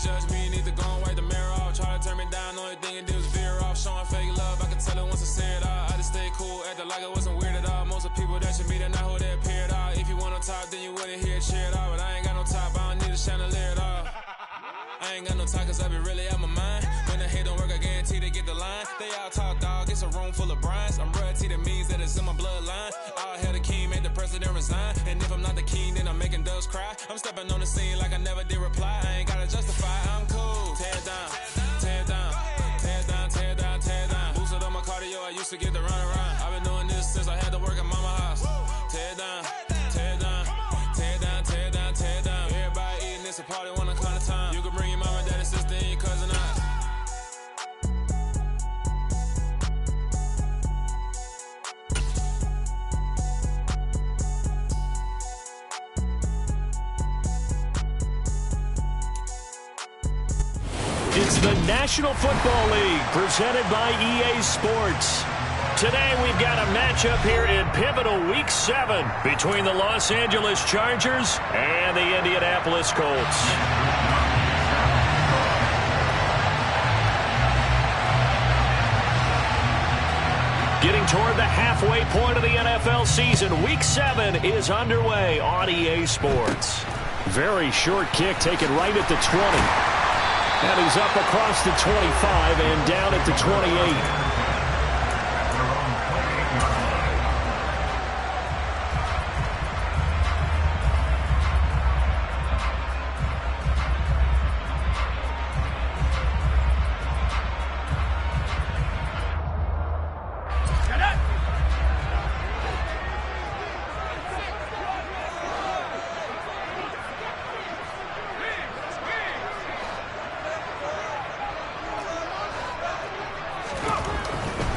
judge me, need to go and wipe the mirror off. Try to turn me down, only thing it did was veer off. Showing fake love, I could tell it once I said it all. I just stayed cool, acted like it wasn't weird at all. Most of the people that you meet are not who they appear at all. If you want on top, then you wouldn't hear it cheer at all. But I ain't got no top, I don't need a chandelier at all. I ain't got no time cause I be really out my mind. When the hate don't work, I guarantee they get the line. They all talk dog, it's a room full of brinds. I'm royalty, that means that it's in my bloodline. All hell the king, made the president resign. And if I'm not the king, then I'm making doves cry. I'm stepping on the scene like I never did reply. I ain't gotta justify, I'm cool. Tear it down, tear it down, tear it down, tear it down, tear it down. Boosted on my cardio, I used to get the run around. I've been doing this since I had to work at mama house. Tear it down, tear it down, tear it down, tear it down, tear it down. Everybody eating, it's a party, one o'clock of time. You can bring your mama, daddy, sister, and your cousin out. It's the National Football League presented by EA Sports. Today we've got a matchup here in pivotal Week 7 between the Los Angeles Chargers and the Indianapolis Colts. Getting toward the halfway point of the NFL season, Week 7 is underway on EA Sports. Very short kick taken right at the 20. And he's up across the 25 and down at the 28.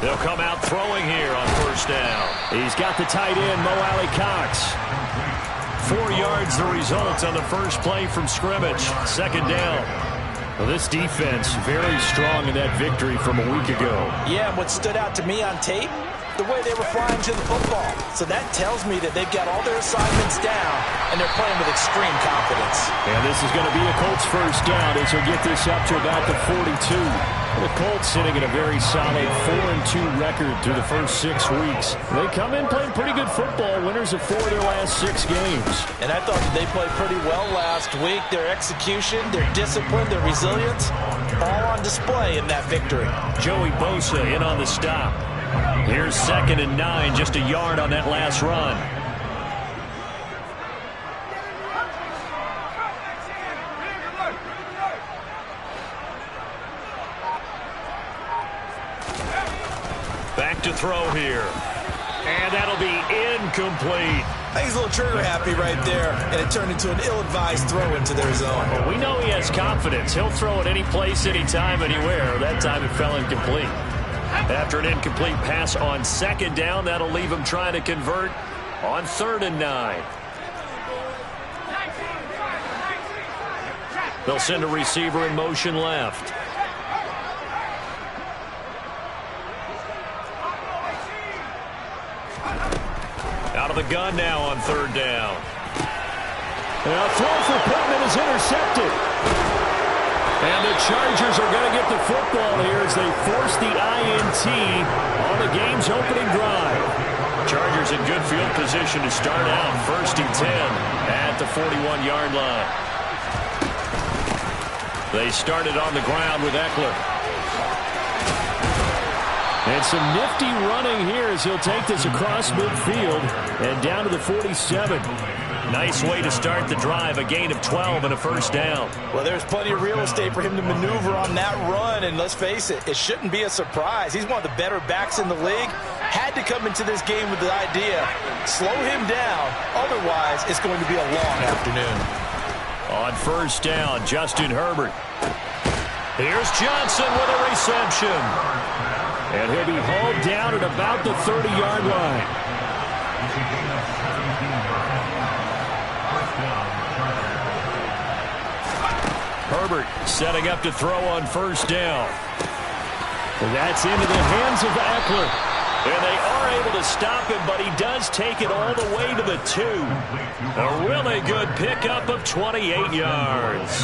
They'll come out throwing here on first down. He's got the tight end, Mo Alley-Cox. 4 yards the result on the first play from scrimmage. Second down. Well, this defense very strong in that victory from a week ago. Yeah, and what stood out to me on tape, the way they were flying to the football. So that tells me that they've got all their assignments down, and they're playing with extreme confidence. And this is going to be a Colts first down as he'll get this up to about the 42. The Colts sitting at a very solid 4-2 record through the first 6 weeks. They come in playing pretty good football, winners of 4 of their last 6 games. And I thought they played pretty well last week. Their execution, their discipline, their resilience, all on display in that victory. Joey Bosa in on the stop. Here's 2nd and 9, just a yard on that last run. Back to throw here. And that'll be incomplete. I think he's a little trigger happy right there, and it turned into an ill-advised throw into their zone. Well, we know he has confidence. He'll throw it any place, anytime, anywhere. That time it fell incomplete. After an incomplete pass on 2nd down, that'll leave him trying to convert on 3rd and 9. They'll send a receiver in motion left. Out of the gun now on 3rd down. And a throw for Pittman is intercepted. And the Chargers are going to get the football here as they force the INT on the game's opening drive. Chargers in good field position to start out. 1st and 10 at the 41-yard line. They started on the ground with Eckler. And some nifty running here as he'll take this across midfield and down to the 47. Nice way to start the drive, a gain of 12 and a first down. Well, there's plenty of real estate for him to maneuver on that run, and let's face it, it shouldn't be a surprise. He's one of the better backs in the league. Had to come into this game with the idea, slow him down, otherwise it's going to be a long afternoon. On first down, Justin Herbert. Here's Johnson with a reception. And he'll be hauled down at about the 30-yard line. Herbert setting up to throw on first down. And that's into the hands of Eckler. And they are able to stop him, but he does take it all the way to the 2. A really good pickup of 28 yards.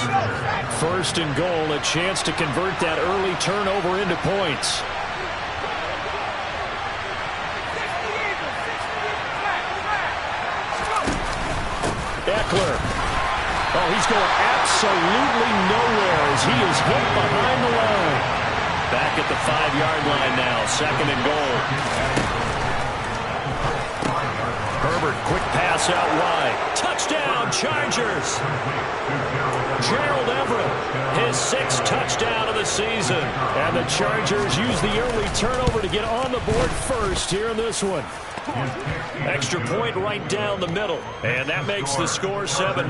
1st and goal, a chance to convert that early turnover into points. Eckler. Oh, he's going absolutely nowhere as he is hit behind the line. Back at the 5-yard line now, 2nd and goal. Herbert, quick pass out wide. Touchdown, Chargers. Gerald Everett, his 6th touchdown of the season. And the Chargers use the early turnover to get on the board first here in this one. Extra point right down the middle. And that makes the score 7-0.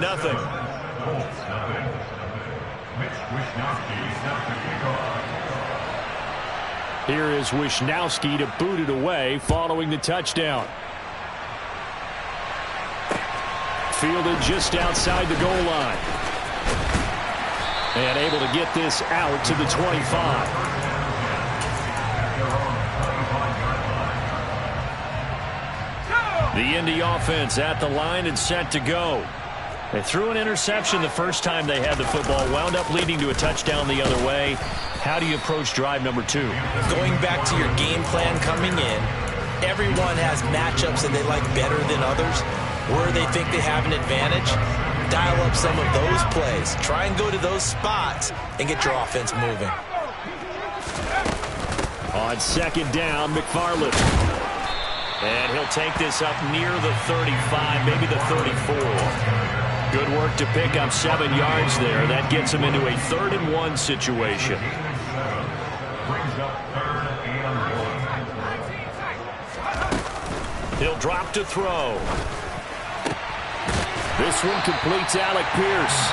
Here is Wishnowsky to boot it away following the touchdown. Fielded just outside the goal line. And able to get this out to the 25. The Indy offense at the line and set to go. They threw an interception the first time they had the football, wound up leading to a touchdown the other way. How do you approach drive number 2? Going back to your game plan coming in, everyone has matchups that they like better than others. Where they think they have an advantage, dial up some of those plays. Try and go to those spots and get your offense moving. On 2nd down, McFarland. And he'll take this up near the 35, maybe the 34. Good work to pick up 7 yards there. That gets him into a 3rd and 1 situation. He'll drop to throw. This one completes Alec Pierce.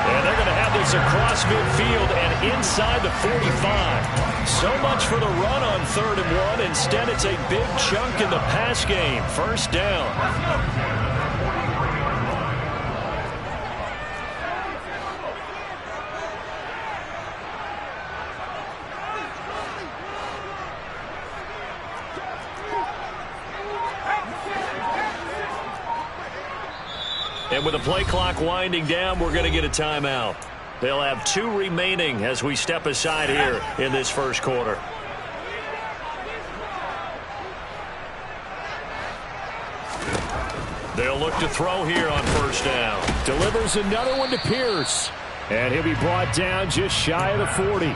And they're going to have this across midfield and inside the 45. So much for the run on 3rd and 1. Instead, it's a big chunk in the pass game. 1st down. And with the play clock winding down, we're going to get a timeout. They'll have 2 remaining as we step aside here in this 1st quarter. They'll look to throw here on 1st down. Delivers another one to Pierce. And he'll be brought down just shy of the 40.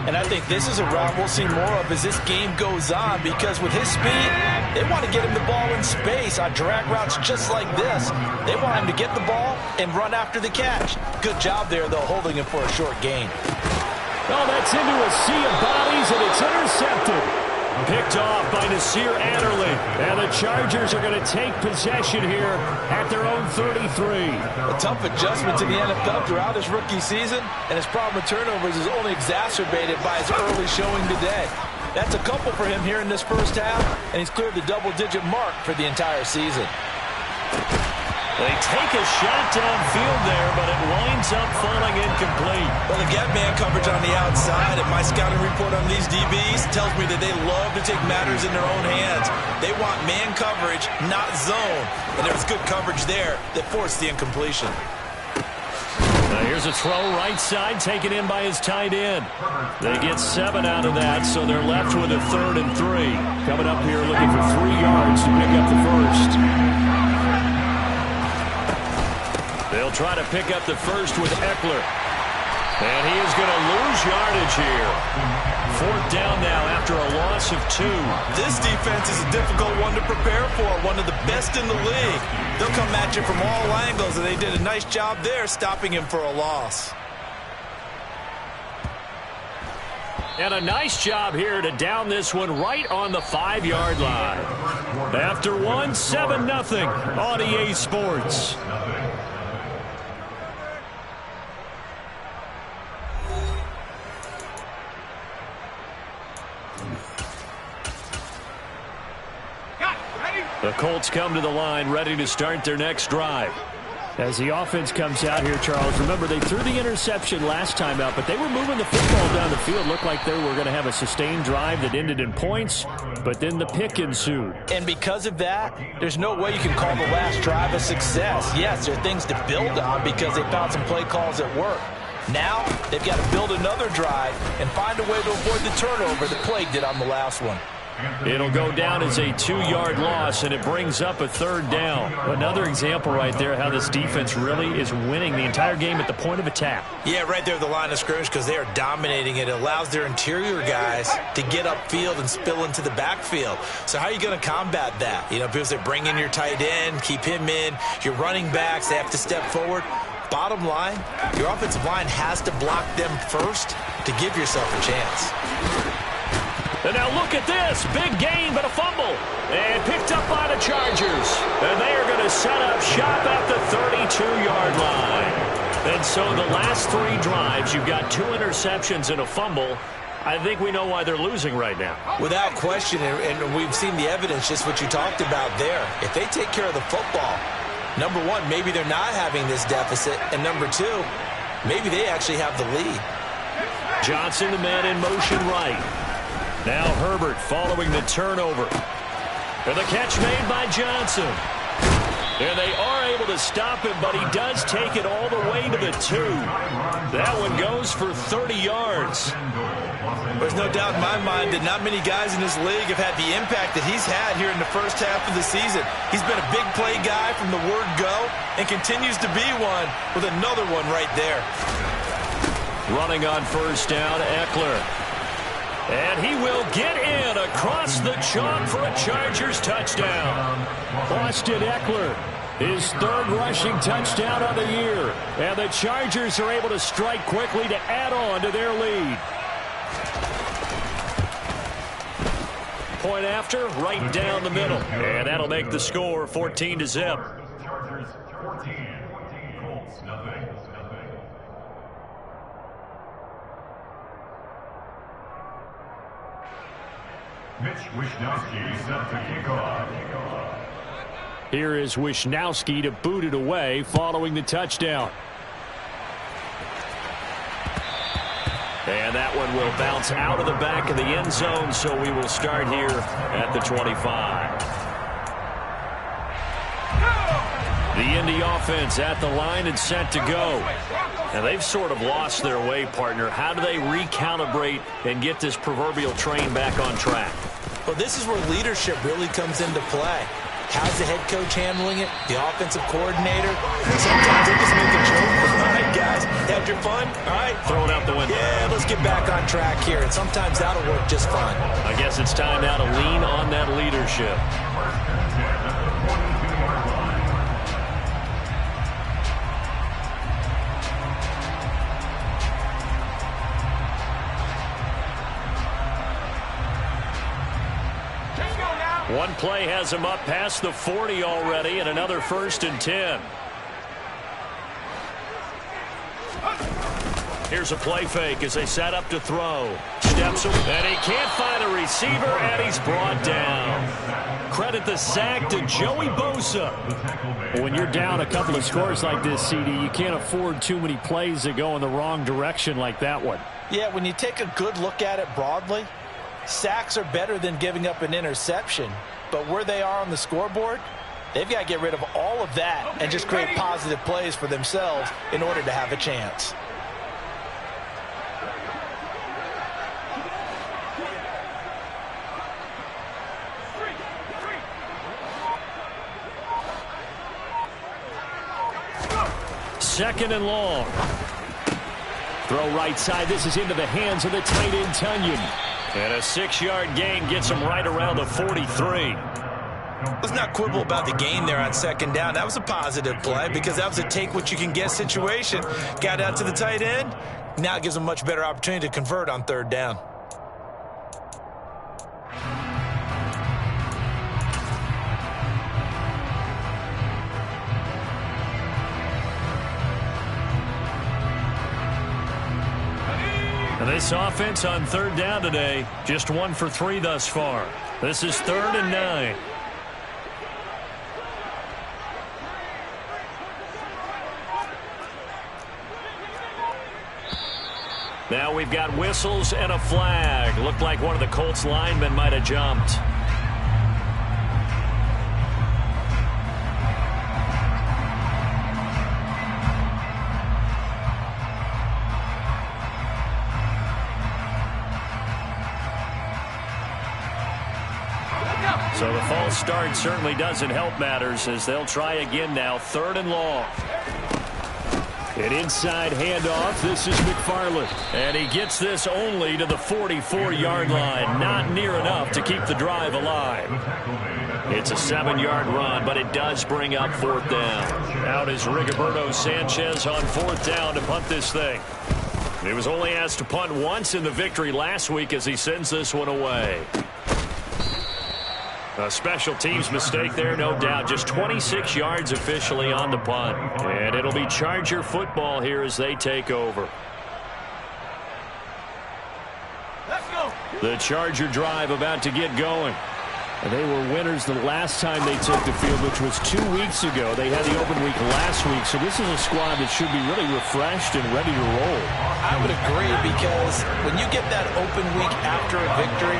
And I think this is a route we'll see more of as this game goes on, because with his speed, they want to get him the ball in space on drag routes just like this. They want him to get the ball and run after the catch. Good job there, though, holding him for a short gain. Oh, that's into a sea of bodies, and it's intercepted. Picked off by Nasir Adderley. And the Chargers are going to take possession here at their own 33. A tough adjustment to the NFL throughout his rookie season, and his problem with turnovers is only exacerbated by his early showing today. That's a couple for him here in this 1st half, and he's cleared the double-digit mark for the entire season. They take a shot downfield there, but it winds up falling incomplete. Well, they get man coverage on the outside, and my scouting report on these DBs tells me that they love to take matters in their own hands. They want man coverage, not zone. And there was good coverage there that forced the incompletion. Now here's a throw right side taken in by his tight end. They get 7 out of that, so they're left with a 3rd and 3. Coming up here looking for 3 yards to pick up the 1st. They'll try to pick up the 1st with Eckler. And he is going to lose yardage here. 4th down now after a loss of 2. This defense is a difficult one to prepare for, one of the best in the league. They'll come at you from all angles, and they did a nice job there stopping him for a loss. And a nice job here to down this one right on the 5-yard line. After one, 7-0 on EA Sports. The Colts come to the line ready to start their next drive. As the offense comes out here, Charles, remember they threw the interception last time out, but they were moving the football down the field. Looked like they were going to have a sustained drive that ended in points, but then the pick ensued. And because of that, there's no way you can call the last drive a success. Yes, there are things to build on because they found some play calls that work. Now, they've got to build another drive and find a way to avoid the turnover that plagued it on the last one. It'll go down as a 2-yard loss, and it brings up a 3rd down. Another example right there how this defense really is winning the entire game at the point of attack. Yeah, right there at the line of scrimmage because they are dominating it. It allows their interior guys to get upfield and spill into the backfield. So how are you going to combat that? You know, because they bring in your tight end, keep him in. Your running backs, they have to step forward. Bottom line, your offensive line has to block them first to give yourself a chance. And now look at this. Big gain, but a fumble. And picked up by the Chargers. And they are going to set up shop at the 32-yard line. And so the last 3 drives, you've got 2 interceptions and a fumble. I think we know why they're losing right now. Without question, and we've seen the evidence, just what you talked about there. If they take care of the football, number one, maybe they're not having this deficit. And number 2, maybe they actually have the lead. Johnson, the man in motion right. Now Herbert following the turnover. And the catch made by Johnson. And they are able to stop him, but he does take it all the way to the 2. That one goes for 30 yards. There's no doubt in my mind that not many guys in this league have had the impact that he's had here in the first half of the season. He's been a big play guy from the word go and continues to be one with another one right there. Running on 1st down, Eckler. And he will get in across the chalk for a Chargers touchdown. Austin Eckler, his 3rd rushing touchdown of the year. And the Chargers are able to strike quickly to add on to their lead. Point after, right down the middle. And that'll make the score 14-0. Chargers 14, Colts nothing. Mitch Wishnowsky set to kick off. Here is Wishnowsky to boot it away following the touchdown. And that one will bounce out of the back of the end zone, so we will start here at the 25. The Indy offense at the line and set to go. And they've sort of lost their way, partner. How do they recalibrate and get this proverbial train back on track? Well, this is where leadership really comes into play. How's the head coach handling it? The offensive coordinator? Sometimes they just make a joke. All right, guys, had your fun? All right. Throw it out the window. Yeah, let's get back on track here. And sometimes that'll work just fine. I guess it's time now to lean on that leadership. One play has him up past the 40 already, and another 1st and 10. Here's a play fake as they set up to throw. Steps him, and he can't find a receiver, and he's brought down. Credit the sack to Joey Bosa. When you're down a couple of scores like this, CD, you can't afford too many plays that go in the wrong direction like that one. Yeah, when you take a good look at it broadly, sacks are better than giving up an interception, but where they are on the scoreboard, they've got to get rid of all of that and just create positive plays for themselves in order to have a chance. Second and long. Throw right side. This is into the hands of the tight end, Tunyon. And a 6-yard gain gets him right around the 43. Let's not quibble about the gain there on 2nd down. That was a positive play because that was a take-what-you-can-get situation. Got out to the tight end. Now it gives them a much better opportunity to convert on 3rd down. And this offense on 3rd down today, just 1 for 3 thus far. This is 3rd and 9. Now we've got whistles and a flag. Looked like one of the Colts linemen might have jumped. So the false start certainly doesn't help matters as they'll try again now. 3rd and long. An inside handoff. This is McFarland. And he gets this only to the 44-yard line. Not near enough to keep the drive alive. It's a 7-yard run, but it does bring up 4th down. Out is Rigoberto Sanchez on 4th down to punt this thing. He was only asked to punt once in the victory last week as he sends this one away. A special teams mistake there, no doubt. Just 26 yards officially on the punt. And it'll be Charger football here as they take over. Let's go. The Charger drive about to get going. And they were winners the last time they took the field, which was 2 weeks ago. They had the open week last week, so this is a squad that should be really refreshed and ready to roll. I would agree, because when you get that open week after a victory,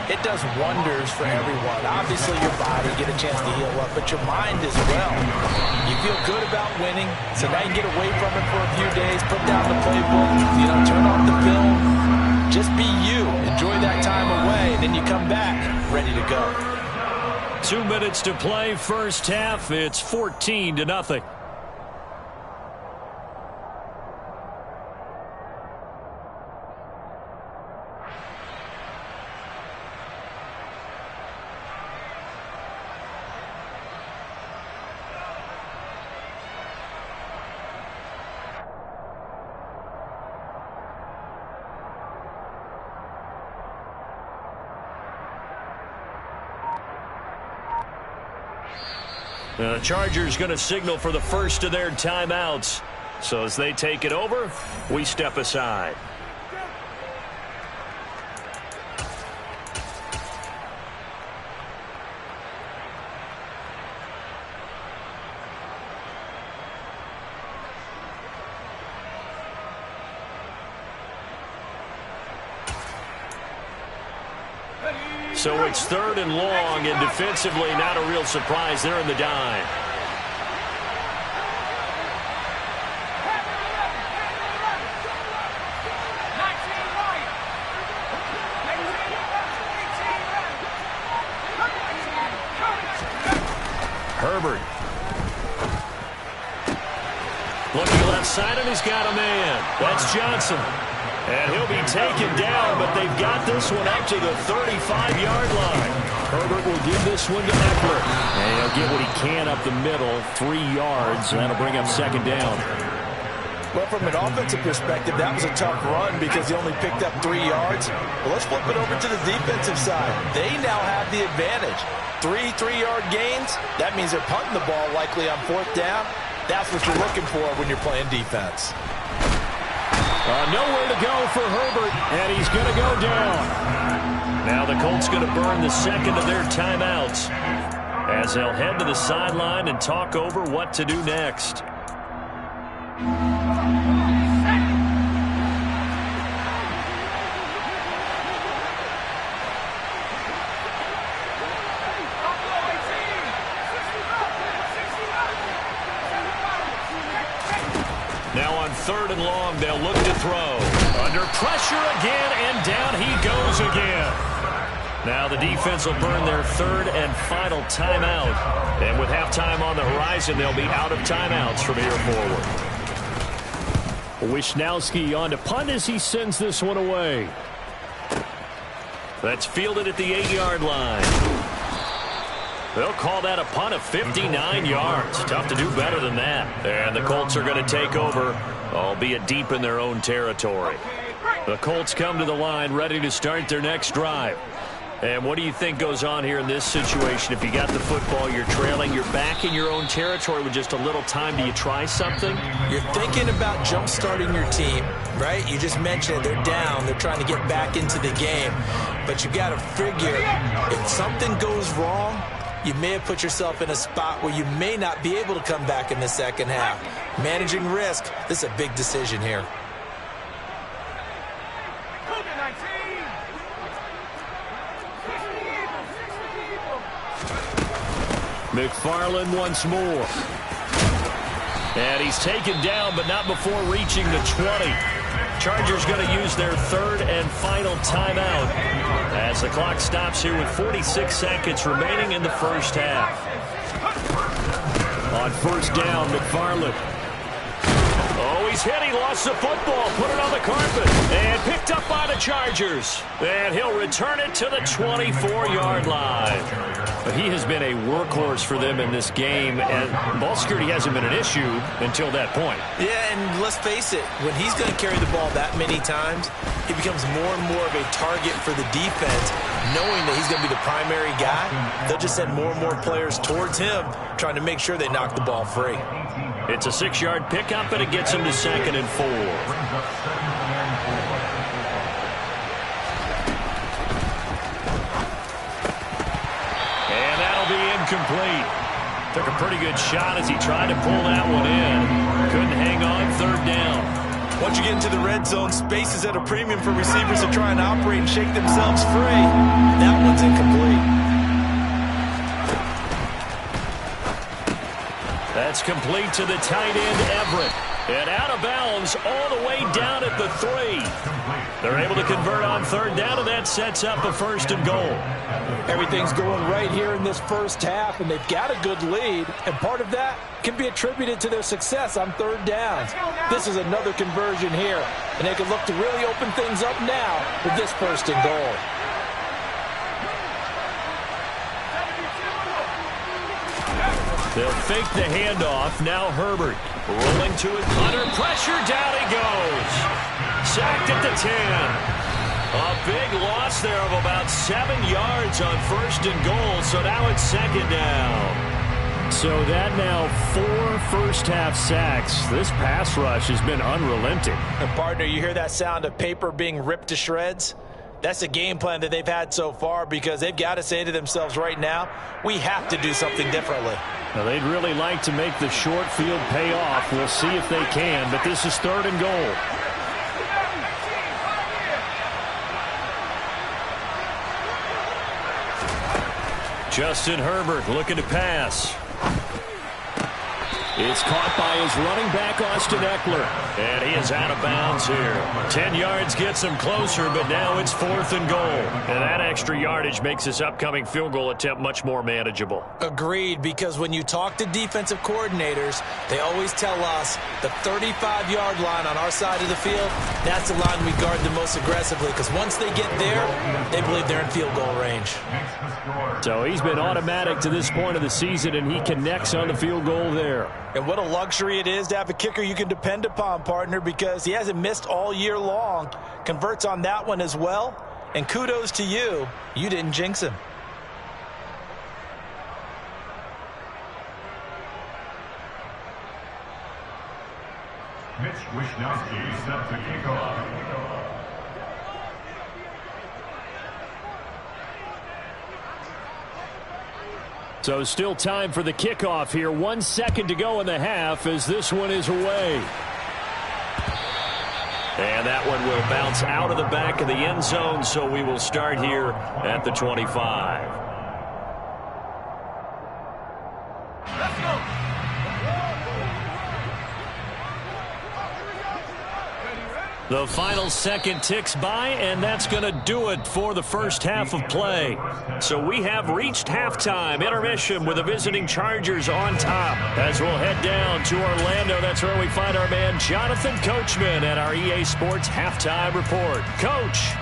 it does wonders for everyone. Obviously, your body, get a chance to heal up, but your mind as well. You feel good about winning, so now you get away from it for a few days, put down the playbook, turn off the film. Just be you. Enjoy that time away, and then you come back ready to go. 2 minutes to play, first half. It's 14-0. The Chargers going to signal for the first of their timeouts. So as they take it over, we step aside. So it's 3rd and long, and defensively not a real surprise there in the dime. Herbert. Looking left side, and he's got a man. That's Johnson. And he'll be taken down, but they've got this one up to the 35-yard line. Herbert will give this one to Eckler. And he'll get what he can up the middle, 3 yards, and that'll bring up 2nd down. Well, from an offensive perspective, that was a tough run because he only picked up 3 yards. Well, let's flip it over to the defensive side. They now have the advantage. 3 3-yard gains, that means they're punting the ball likely on 4th down. That's what you're looking for when you're playing defense. Nowhere to go for Herbert, and he's going to go down. Now the Colts going to burn the second of their timeouts as they'll head to the sideline and talk over what to do next. Now on 3rd and long, they'll look to throw. Under pressure again, and down he goes again. Now the defense will burn their 3rd and final timeout. And with halftime on the horizon, they'll be out of timeouts from here forward. Wisnowski on to punt as he sends this one away. That's fielded at the 8-yard line. They'll call that a punt of 59 yards. Tough to do better than that. And the Colts are going to take over, albeit deep in their own territory. The Colts come to the line ready to start their next drive. And what do you think goes on here in this situation? If you got the football, you're trailing, you're back in your own territory with just a little time. Do you try something? You're thinking about jump-starting your team, right? You just mentioned it. They're down. They're trying to get back into the game. But you got to figure, if something goes wrong, you may have put yourself in a spot where you may not be able to come back in the second half. Managing risk, this is a big decision here. McFarland once more. And he's taken down, but not before reaching the 20. Chargers going to use their third and final timeout as the clock stops here with 46 seconds remaining in the first half. On first down, McFarland. Oh, he's hit. He lost the football. Put it on the carpet. And picked up by the Chargers. And he'll return it to the 24-yard line. But he has been a workhorse for them in this game, and ball security hasn't been an issue until that point. Yeah, and let's face it, when he's going to carry the ball that many times, he becomes more and more of a target for the defense, knowing that he's going to be the primary guy. They'll just send more and more players towards him, trying to make sure they knock the ball free. It's a 6-yard pickup, and it gets him to 2nd and 4. Complete. Took a pretty good shot as he tried to pull that one in. Couldn't hang on 3rd down. Once you get into the red zone, space is at a premium for receivers to try and operate and shake themselves free. That one's incomplete. That's complete to the tight end, Everett. And out of bounds all the way down at the 3. They're able to convert on 3rd down, and that sets up a 1st and goal. Everything's going right here in this first half, and they've got a good lead, and part of that can be attributed to their success on 3rd downs. This is another conversion here, and they can look to really open things up now with this 1st and goal. They'll fake the handoff. Now Herbert rolling to it. Under pressure, down he goes. Sacked at the 10. A big loss there of about 7 yards on 1st and goal, so now it's 2nd down. So that now 4 first-half sacks. This pass rush has been unrelenting. And partner, you hear that sound of paper being ripped to shreds? That's a game plan that they've had so far, because they've got to say to themselves right now, we have to do something differently. Now, they'd really like to make the short field pay off. We'll see if they can, but this is 3rd and goal. Justin Herbert looking to pass. It's caught by his running back, Austin Eckler. And he is out of bounds here. 10 yards gets him closer, but now it's 4th and goal. And that extra yardage makes this upcoming field goal attempt much more manageable. Agreed, because when you talk to defensive coordinators, they always tell us the 35-yard line on our side of the field, that's the line we guard the most aggressively, because once they get there, they believe they're in field goal range. So he's been automatic to this point of the season, and he connects on the field goal there. And what a luxury it is to have a kicker you can depend upon, partner, because he hasn't missed all year long. Converts on that one as well. And kudos to you. You didn't jinx him. Mitch Wishnowsky set to kick off. So still time for the kickoff here. 1 second to go in the half as this one is away. And that one will bounce out of the back of the end zone, so we will start here at the 25. Let's go. The final second ticks by, and that's going to do it for the first half of play. So we have reached halftime intermission with the visiting Chargers on top. As we'll head down to Orlando, that's where we find our man Jonathan Coachman at our EA Sports Halftime Report. Coach.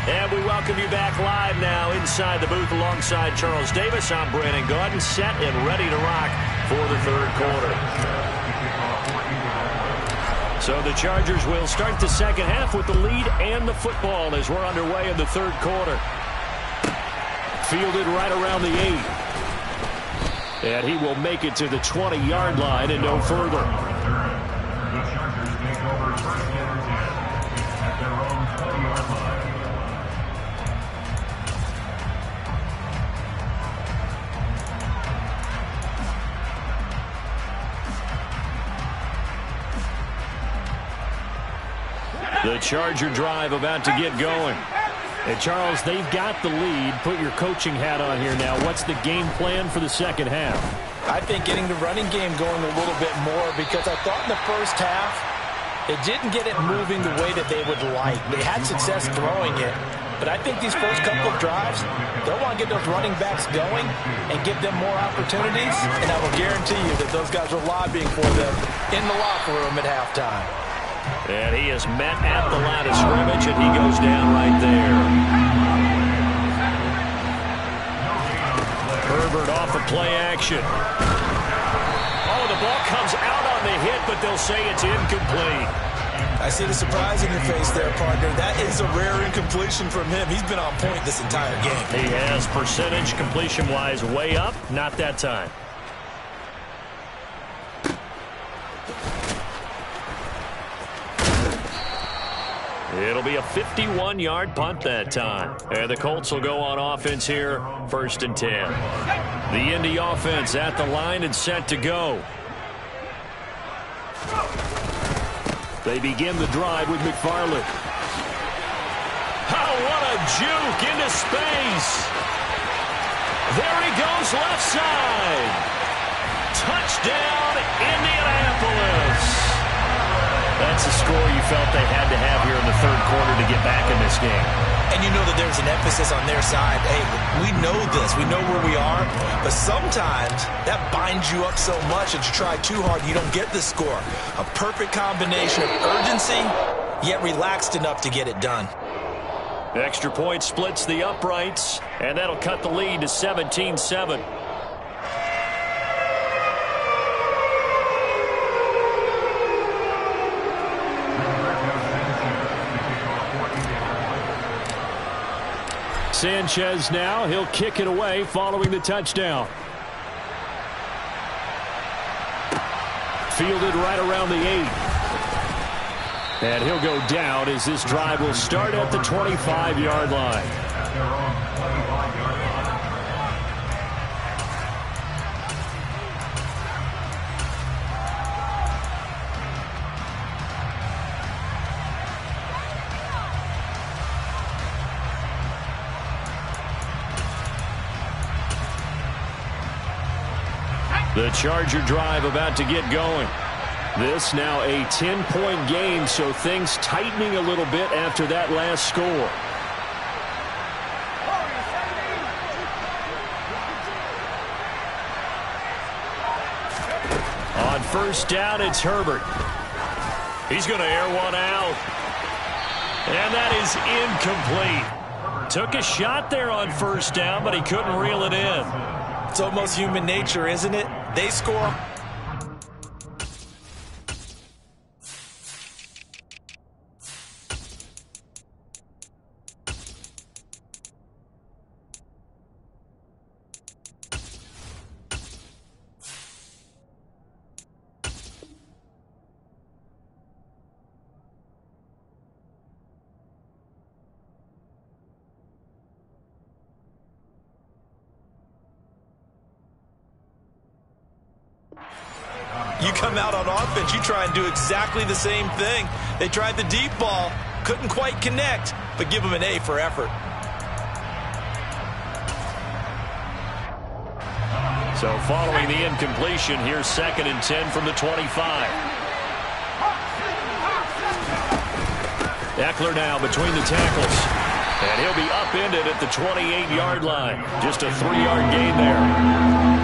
And we welcome you back live now inside the booth alongside Charles Davis. I'm Brandon Gaudin, set and ready to rock for the third quarter. So the Chargers will start the second half with the lead and the football as we're underway in the third quarter. Fielded right around the 8. And he will make it to the 20-yard line and no further. The Chargers take over first and 10 at their own 20-yard line. The Charger drive about to get going. And, Charles, they've got the lead. Put your coaching hat on here now. What's the game plan for the second half? I think getting the running game going a little bit more, because I thought in the first half they didn't get it moving the way that they would like. They had success throwing it, but I think these first couple of drives, they'll want to get those running backs going and give them more opportunities, and I will guarantee you that those guys are lobbying for them in the locker room at halftime. And he is met at the line of scrimmage, and he goes down right there. Herbert off of play action. Oh, the ball comes out on the hit, but they'll say it's incomplete. I see the surprise in your face there, partner. That is a rare incompletion from him. He's been on point this entire game. He has percentage completion-wise way up. Not that time. It'll be a 51-yard punt that time. And the Colts will go on offense here, 1st and 10. The Indy offense at the line and set to go. They begin the drive with McFarland. Oh, what a juke into space. There he goes left side. Touchdown, Indianapolis. That's the score you felt they had to have here in the third quarter to get back in this game. And you know that there's an emphasis on their side. Hey, we know this. We know where we are. But sometimes that binds you up so much that you try too hard, you don't get the score. A perfect combination of urgency, yet relaxed enough to get it done. Extra point splits the uprights, and that'll cut the lead to 17-7. Sanchez now, he'll kick it away following the touchdown. Fielded right around the 8. And he'll go down as this drive will start at the 25-yard line. The Charger drive about to get going. This now a 10-point game, so things tightening a little bit after that last score. On 1st down, it's Herbert. He's going to air one out. And that is incomplete. Took a shot there on 1st down, but he couldn't reel it in. It's almost human nature, isn't it? They score. You come out on offense, you try and do exactly the same thing. They tried the deep ball, couldn't quite connect, but give them an A for effort. So following the incompletion, here's 2nd and 10 from the 25. Eckler now between the tackles. And he'll be upended at the 28-yard line. Just a 3-yard gain there.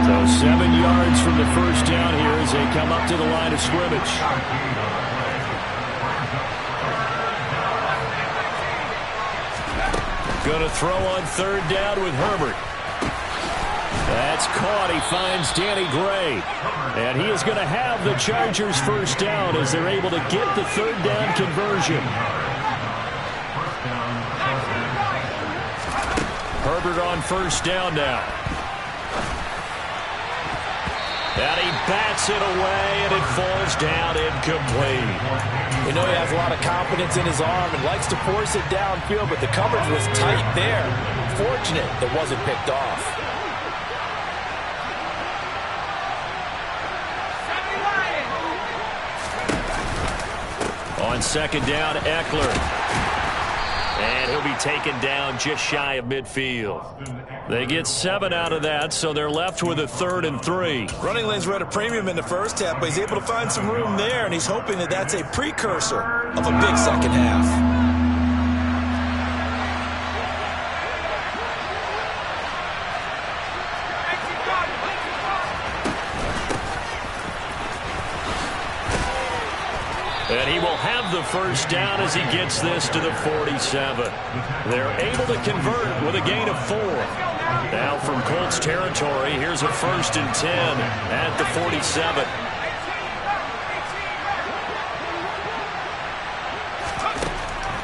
So 7 yards from the 1st down here as they come up to the line of scrimmage. Going to throw on 3rd down with Herbert. That's caught. He finds Danny Gray. And he is going to have the Chargers' 1st down as they're able to get the 3rd down conversion. Herbert on 1st down now. And he bats it away, and it falls down incomplete. We know he has a lot of confidence in his arm and likes to force it downfield, but the coverage was tight there. Fortunate it wasn't picked off. On 2nd down, Eckler. And he'll be taken down just shy of midfield. They get 7 out of that, so they're left with a 3rd and 3. Running lanes were at a premium in the first half, but he's able to find some room there, and he's hoping that that's a precursor of a big second half. And he will have the first down as he gets this to the 47. They're able to convert with a gain of 4. Now from Colts territory, here's a 1st and 10 at the 47.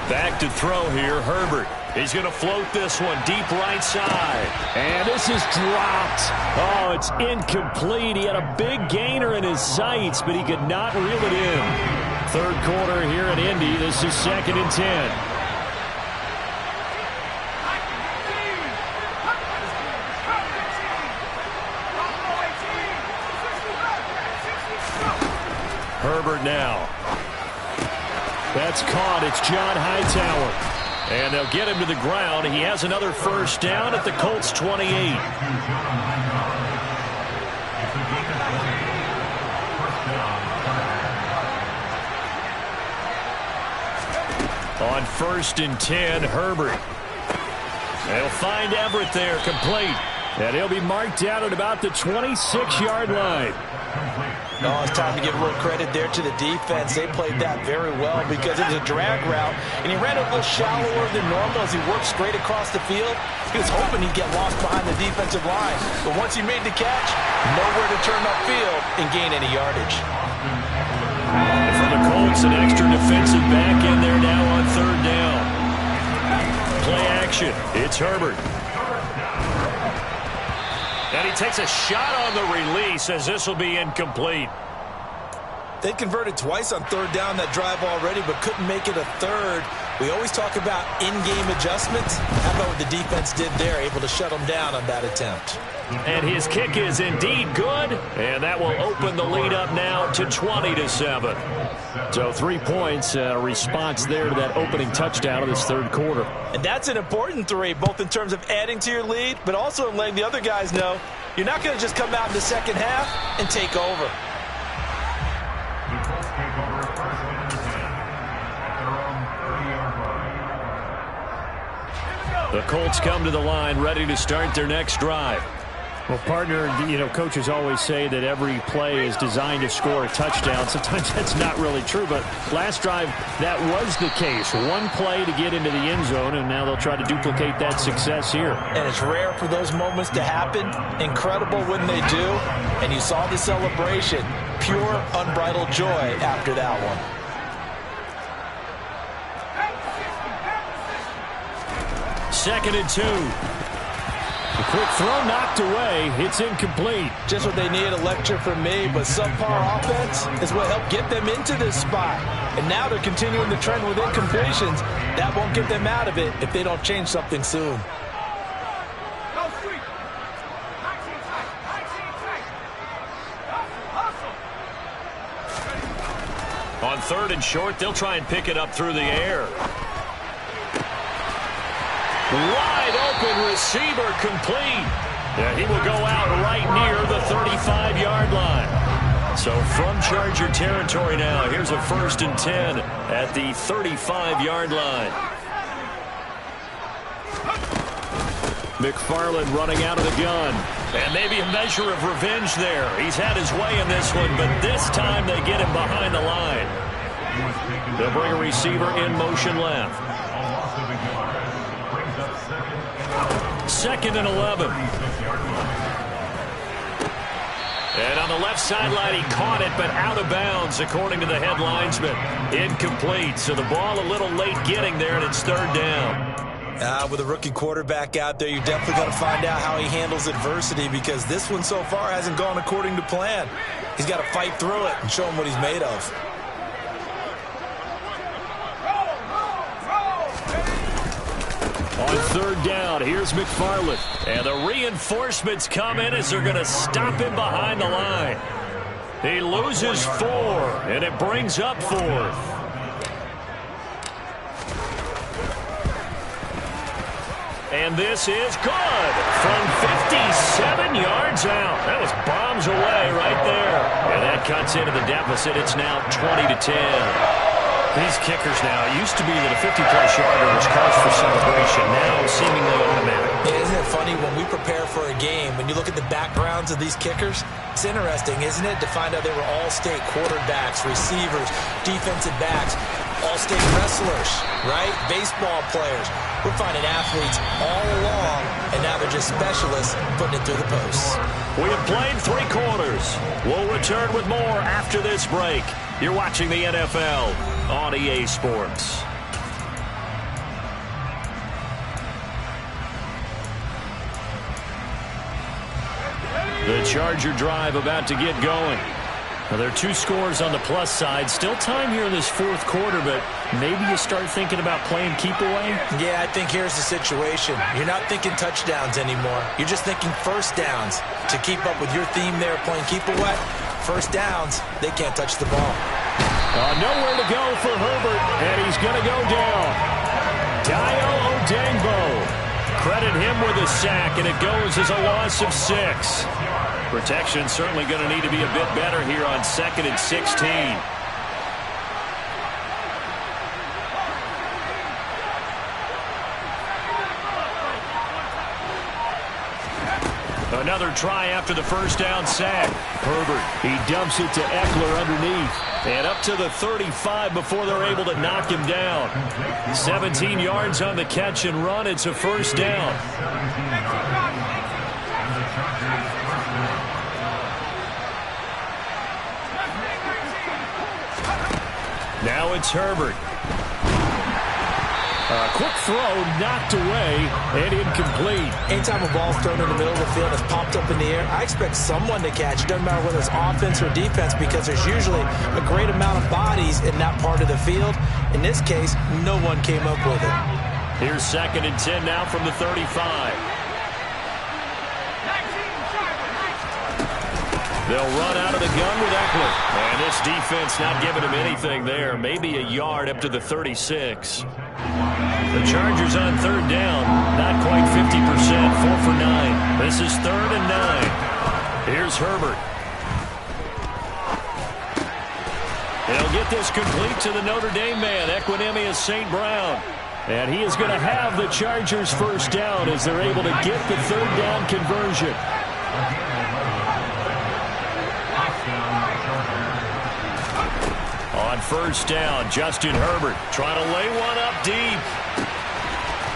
Back to throw here, Herbert. He's going to float this one deep right side. And this is dropped. Oh, it's incomplete. He had a big gainer in his sights, but he could not reel it in. 3rd quarter here at Indy. This is 2nd and 10. Herbert now. That's caught. It's John Hightower. And they'll get him to the ground. He has another first down at the Colts 28. On 1st and 10, Herbert. They'll find Everett there, complete. And he'll be marked out at about the 26-yard line. No, it's time to give a little credit there to the defense. They played that very well because it was a drag route, and he ran a little shallower than normal as he worked straight across the field. He was hoping he'd get lost behind the defensive line, but once he made the catch, nowhere to turn upfield and gain any yardage. And for the Colts, an extra defensive back in there now on 3rd down. Play action. It's Herbert. And he takes a shot on the release as this will be incomplete. They converted twice on 3rd down that drive already, but couldn't make it a 3rd. We always talk about in-game adjustments. How about what the defense did there, able to shut them down on that attempt. And his kick is indeed good, and that will open the lead up now to 20-7. So 3 points, response there to that opening touchdown of this 3rd quarter. And that's an important 3, both in terms of adding to your lead, but also in letting the other guys know you're not going to just come out in the second half and take over. The Colts come to the line ready to start their next drive. Well, partner, coaches always say that every play is designed to score a touchdown. Sometimes that's not really true, but last drive, that was the case. One play to get into the end zone, and now they'll try to duplicate that success here. And it's rare for those moments to happen. Incredible when they do. And you saw the celebration. Pure, unbridled joy after that one. Second and 2. A quick throw knocked away. It's incomplete. Just what they need, a lecture from me, but subpar offense is what helped get them into this spot. And now they're continuing the trend with incompletions. That won't get them out of it if they don't change something soon. On 3rd and short, they'll try and pick it up through the air. Wide open receiver, complete. And he will go out right near the 35-yard line. So from Charger territory now, here's a 1st and 10 at the 35-yard line. McFarland running out of the gun. And maybe a measure of revenge there. He's had his way in this one, but this time they get him behind the line. They'll bring a receiver in motion left. 2nd and 11. And on the left sideline, he caught it, but out of bounds, according to the head linesman. Incomplete. So the ball a little late getting there, and it's 3rd down. With a rookie quarterback out there, you're definitely going to find out how he handles adversity, because this one so far hasn't gone according to plan. He's got to fight through it and show him what he's made of. On 3rd down, here's McFarland. And the reinforcements come in as they're going to stop him behind the line. He loses 4, and it brings up 4th. and this is good from 57 yards out. That was bombs away right there. And that cuts into the deficit. It's now 20-10. These kickers now, it used to be that a 50-plus yarder was cause for celebration. Now seemingly automatic. Yeah, isn't it funny when we prepare for a game, when you look at the backgrounds of these kickers, it's interesting, isn't it, to find out they were all-state quarterbacks, receivers, defensive backs, all-state wrestlers, right? Baseball players. We're finding athletes all along, and now they're just specialists putting it through the posts. We have played 3 quarters. We'll return with more after this break. You're watching the NFL on EA Sports. The Charger drive about to get going. Now, there are 2 scores on the plus side. Still time here in this 4th quarter, but maybe you start thinking about playing keep away? Yeah, I think here's the situation. You're not thinking touchdowns anymore. You're just thinking first downs. To keep up with your theme there, playing keep away, first downs, they can't touch the ball. Nowhere to go for Herbert, and he's going to go down. Dayo Odeyingbo. Credit him with a sack, and it goes as a loss of 6. Protection certainly going to need to be a bit better here on 2nd and 16. Another try after the first down sack. Herbert, he dumps it to Eckler underneath. And up to the 35 before they're able to knock him down. 17 yards on the catch and run. It's a first down. Now it's Herbert. A quick throw knocked away and incomplete. Anytime a ball's thrown in the middle of the field and it's popped up in the air, I expect someone to catch. It doesn't matter whether it's offense or defense because there's usually a great amount of bodies in that part of the field. In this case, no one came up with it. Here's 2nd and 10 now from the 35. They'll run out of the gun with Eckler. And this defense not giving him anything there. Maybe a yard up to the 36. The Chargers on 3rd down. Not quite 50%. 4 for 9. This is 3rd and 9. Here's Herbert. They'll get this complete to the Notre Dame man, Equanimeous St. Brown. And he is going to have the Chargers first down as they're able to get the 3rd down conversion. On first down, Justin Herbert trying to lay one up deep.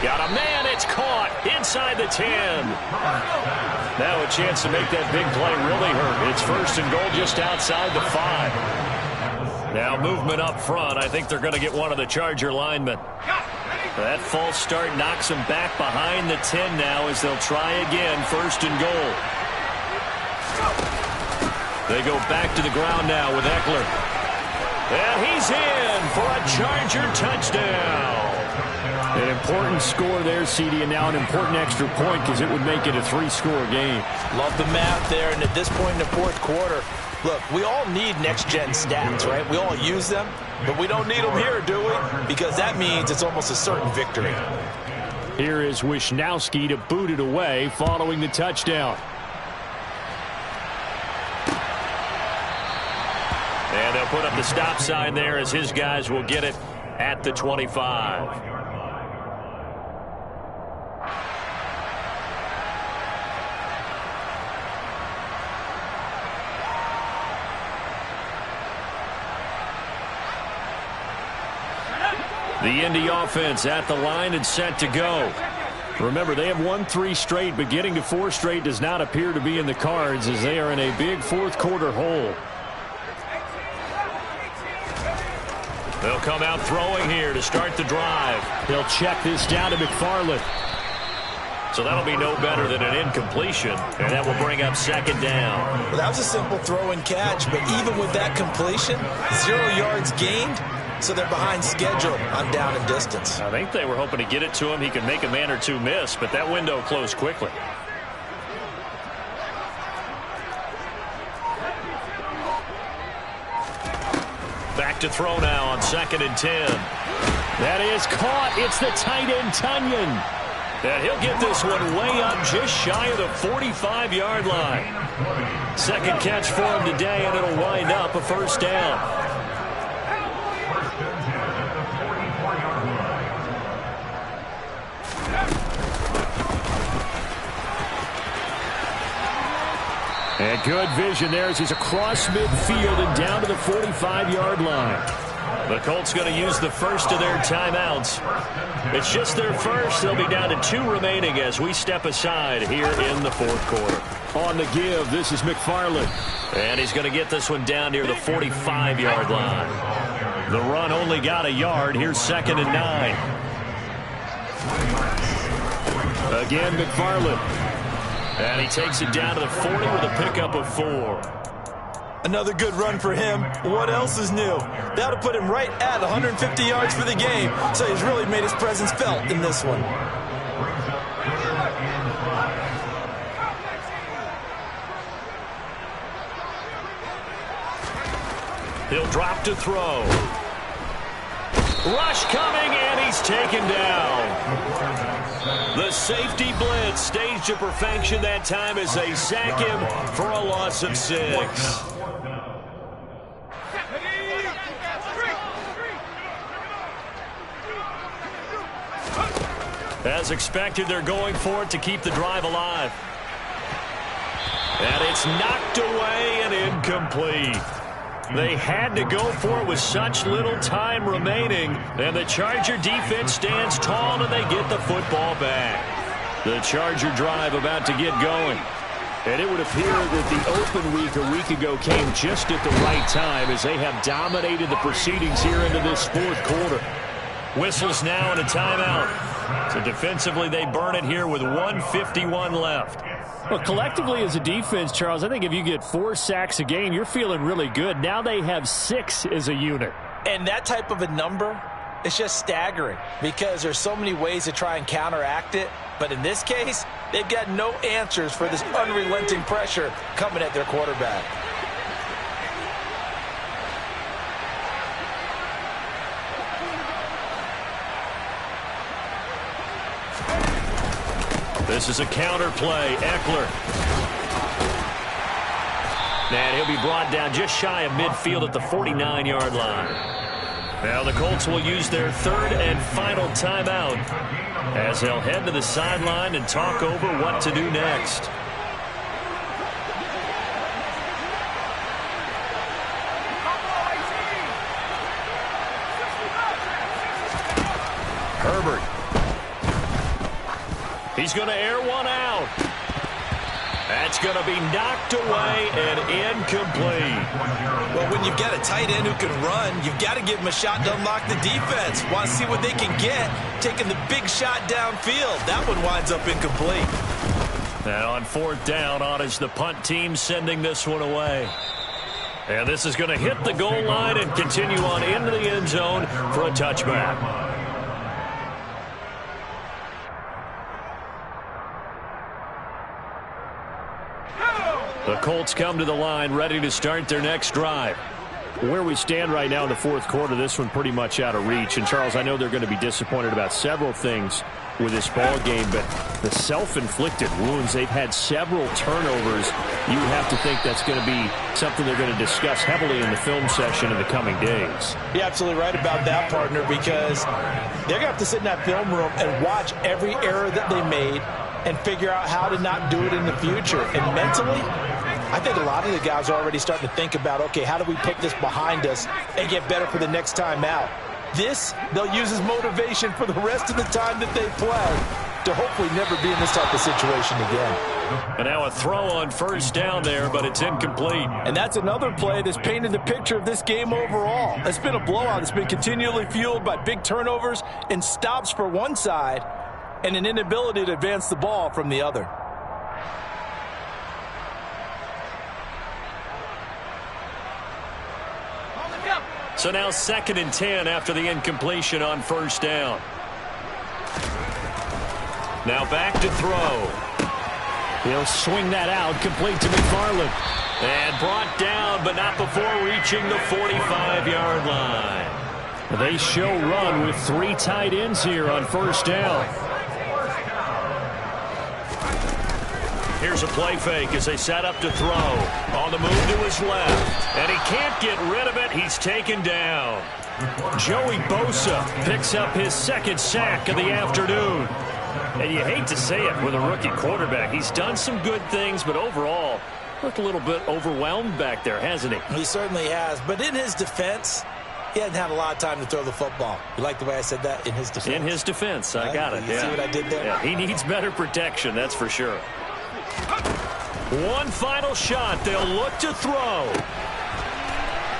Got a man, it's caught inside the 10. Now a chance to make that big play really hurt. It's 1st and goal just outside the 5. Now movement up front. I think they're going to get one of the Charger linemen. That false start knocks them back behind the 10 now as they'll try again. 1st and goal. They go back to the ground now with Eckler. And he's in for a Charger touchdown. An important score there, CD, and now an important extra point because it would make it a 3-score game. Love the math there, and at this point in the 4th quarter, look, we all need next-gen stats, right? We all use them, but we don't need them here, do we? Because that means it's almost a certain victory. Here is Wisnowski to boot it away following the touchdown. And they'll put up the stop sign there as his guys will get it at the 25. The Indy offense at the line and set to go. Remember, they have won 3 straight, but getting to 4 straight does not appear to be in the cards as they are in a big 4th quarter hole. They'll come out throwing here to start the drive. They'll check this down to McFarland. So that'll be no better than an incompletion, and that will bring up 2nd down. Well, that was a simple throw and catch, but even with that completion, 0 yards gained, so they're behind schedule on down and distance. I think they were hoping to get it to him. He could make a man or 2 miss, but that window closed quickly. Back to throw now on 2nd and 10. That is caught. It's the tight end, Tunyon. And he'll get this one way up just shy of the 45-yard line. Second catch for him today, and it'll wind up a first down. And good vision there as he's across midfield and down to the 45-yard line. The Colts going to use the first of their timeouts. It's just their first. They'll be down to 2 remaining as we step aside here in the fourth quarter. On the give, this is McFarland. And he's going to get this one down near the 45-yard line. The run only got a yard. Here's 2nd and 9. Again, McFarland. And he takes it down to the 40 with a pickup of 4. Another good run for him. What else is new? That'll put him right at 150 yards for the game, so he's really made his presence felt in this one. He'll drop to throw. Rush coming, and he's taken down. The safety blitz staged to perfection that time as they sack him for a loss of 6. As expected, they're going for it to keep the drive alive. And it's knocked away and incomplete. They had to go for it with such little time remaining, and the Charger defense stands tall and they get the football back. The Charger drive about to get going. And it would appear that the open week a week ago came just at the right time as they have dominated the proceedings here into this fourth quarter. Whistles now and a timeout. So defensively they burn it here with 1:51 left. Well, collectively as a defense, Charles, I think if you get 4 sacks a game, you're feeling really good. Now they have 6 as a unit. And that type of a number is just staggering because there's so many ways to try and counteract it. But in this case, they've got no answers for this unrelenting pressure coming at their quarterback. This is a counter play. Eckler. And he'll be brought down just shy of midfield at the 49-yard line. Now the Colts will use their 3rd and final timeout as they'll head to the sideline and talk over what to do next. Herbert. He's going to air one out. That's going to be knocked away and incomplete. Well, when you've got a tight end who can run, you've got to give him a shot to unlock the defense. Want to see what they can get, taking the big shot downfield. That one winds up incomplete. And on 4th down, on is the punt team sending this one away. And this is going to hit the goal line and continue on into the end zone for a touchback. The Colts come to the line, ready to start their next drive. Where we stand right now in the fourth quarter, this one pretty much out of reach. And, Charles, I know they're going to be disappointed about several things with this ball game, but the self-inflicted wounds, they've had several turnovers. You have to think that's going to be something they're going to discuss heavily in the film session in the coming days. You're absolutely right about that, partner, because they're going to have to sit in that film room and watch every error that they made and figure out how to not do it in the future. And mentally, I think a lot of the guys are already starting to think about, okay, how do we put this behind us and get better for the next time out? This, they'll use as motivation for the rest of the time that they play to hopefully never be in this type of situation again. And now a throw on 1st down there, but it's incomplete. And that's another play that's painted the picture of this game overall. It's been a blowout. It's been continually fueled by big turnovers and stops for one side and an inability to advance the ball from the other. So now 2nd and 10 after the incompletion on 1st down. Now back to throw. He'll swing that out, complete to McFarland. And brought down, but not before reaching the 45-yard line. They show run with 3 tight ends here on 1st down. Here's a play fake as they set up to throw. On the move to his left. And he can't get rid of it. He's taken down. Joey Bosa picks up his second sack of the afternoon. And you hate to say it with a rookie quarterback. He's done some good things, but overall, looked a little bit overwhelmed back there, hasn't he? He certainly has. But in his defense, he hadn't had a lot of time to throw the football. You like the way I said that? In his defense. In his defense. I got it. You see what I did there? Yeah, he needs better protection, that's for sure. One final shot. They'll look to throw.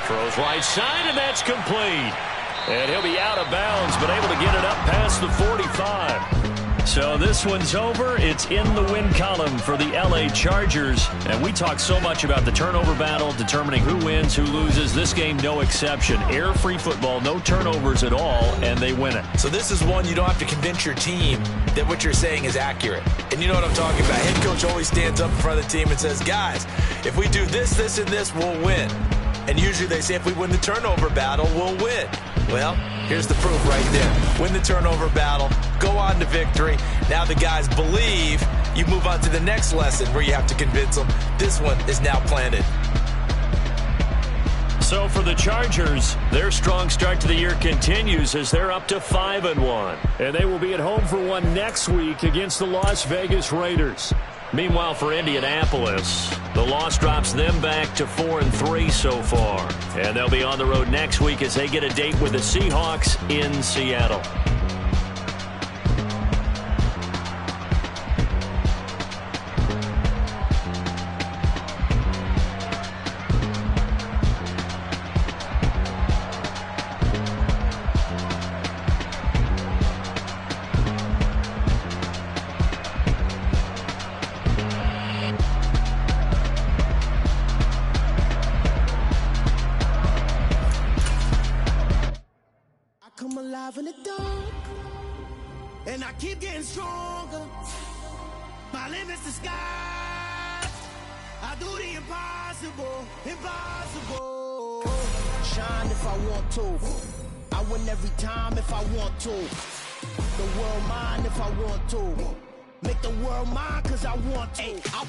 Throws right side, and that's complete. And he'll be out of bounds, but able to get it up past the 45. So this one's over. It's in the win column for the L.A. Chargers. And we talk so much about the turnover battle, determining who wins, who loses. This game, no exception. Air-free football, no turnovers at all, and they win it. So this is one you don't have to convince your team that what you're saying is accurate. And you know what I'm talking about. Head coach always stands up in front of the team and says, guys, if we do this, this, and this, we'll win. And usually they say if we win the turnover battle, we'll win. Well, here's the proof right there. Win the turnover battle, go on to victory. Now the guys believe. You move on to the next lesson where you have to convince them. This one is now planted. So for the Chargers, their strong start to the year continues as they're up to 5-1. And they will be at home for one next week against the Las Vegas Raiders. Meanwhile, for Indianapolis, the loss drops them back to 4-3 so far. And they'll be on the road next week as they get a date with the Seahawks in Seattle. Come alive in the dark, and I keep getting stronger. My limit's the sky. I do the impossible, impossible. Shine if I want to. I win every time if I want to. The world mine if I want to. Make the world mine cause I want to.